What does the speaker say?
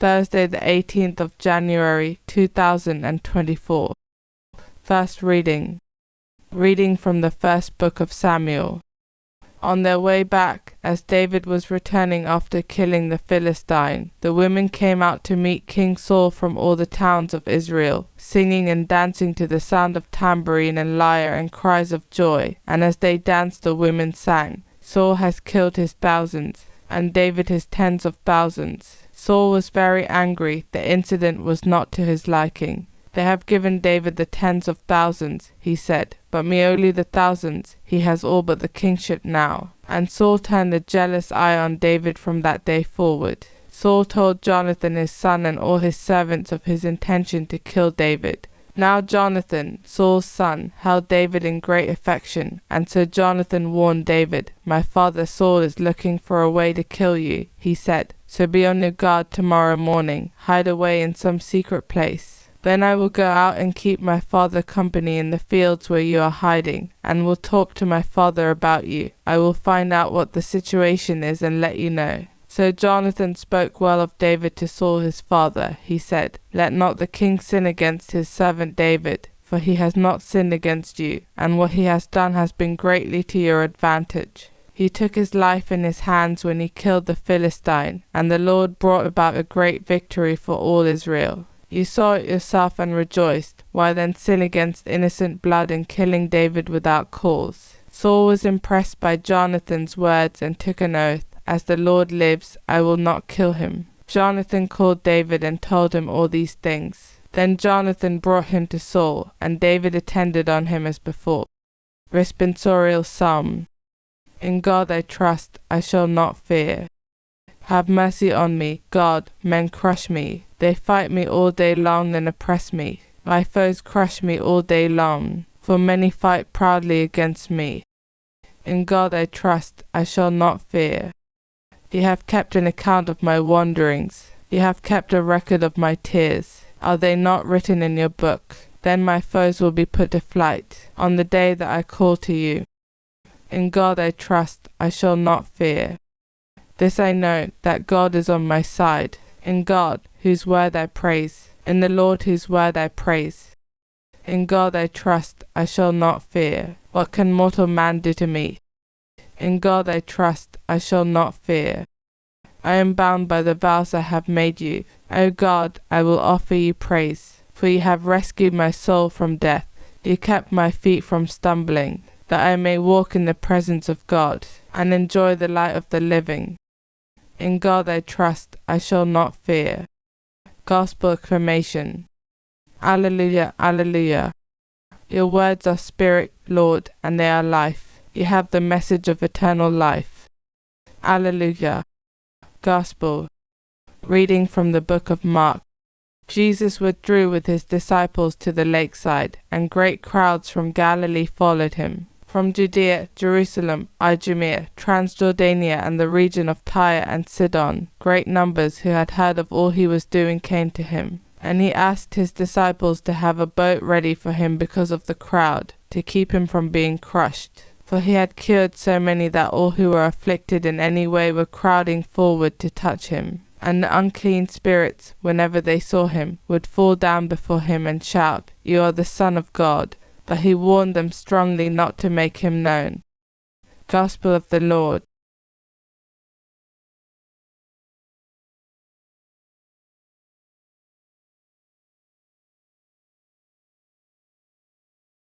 Thursday the 18th of January 2024. First reading. Reading from the first book of Samuel. On their way back, as David was returning after killing the Philistine, the women came out to meet King Saul from all the towns of Israel, singing and dancing to the sound of tambourine and lyre and cries of joy. And as they danced, the women sang, "Saul has killed his thousands, and David his tens of thousands." Saul was very angry. The incident was not to his liking. "They have given David the tens of thousands," he said, "but me only the thousands. He has all but the kingship now." And Saul turned a jealous eye on David from that day forward. Saul told Jonathan his son and all his servants of his intention to kill David. Now Jonathan, Saul's son, held David in great affection, and so Jonathan warned David, "My father Saul is looking for a way to kill you," he said, "so be on your guard tomorrow morning. Hide away in some secret place. Then I will go out and keep my father company in the fields where you are hiding, and will talk to my father about you. I will find out what the situation is and let you know." So Jonathan spoke well of David to Saul his father. He said, "Let not the king sin against his servant David, for he has not sinned against you, and what he has done has been greatly to your advantage. He took his life in his hands when he killed the Philistine, and the Lord brought about a great victory for all Israel. You saw it yourself and rejoiced. Why then sin against innocent blood in killing David without cause?" Saul was impressed by Jonathan's words and took an oath, "As the Lord lives, I will not kill him." Jonathan called David and told him all these things. Then Jonathan brought him to Saul, and David attended on him as before. Responsorial Psalm. In God I trust, I shall not fear. Have mercy on me, God, men crush me. They fight me all day long and oppress me. My foes crush me all day long, for many fight proudly against me. In God I trust, I shall not fear. You have kept an account of my wanderings. You have kept a record of my tears. Are they not written in your book? Then my foes will be put to flight on the day that I call to you. In God I trust, I shall not fear. This I know, that God is on my side. In God, whose word I praise. In the Lord, whose word I praise. In God I trust, I shall not fear. What can mortal man do to me? In God I trust, I shall not fear. I am bound by the vows I have made you. O God, I will offer you praise, for you have rescued my soul from death. You kept my feet from stumbling, that I may walk in the presence of God, and enjoy the light of the living. In God I trust, I shall not fear. Gospel acclamation. Alleluia, alleluia. Your words are spirit, Lord, and they are life. You have the message of eternal life. Alleluia. Gospel. Reading from the book of Mark. Jesus withdrew with his disciples to the lakeside, and great crowds from Galilee followed him. From Judea, Jerusalem, Idumea, Transjordania, and the region of Tyre and Sidon, great numbers who had heard of all he was doing came to him. And he asked his disciples to have a boat ready for him because of the crowd, to keep him from being crushed. For he had cured so many that all who were afflicted in any way were crowding forward to touch him. And the unclean spirits, whenever they saw him, would fall down before him and shout, "You are the Son of God." But he warned them strongly not to make him known. Gospel of the Lord.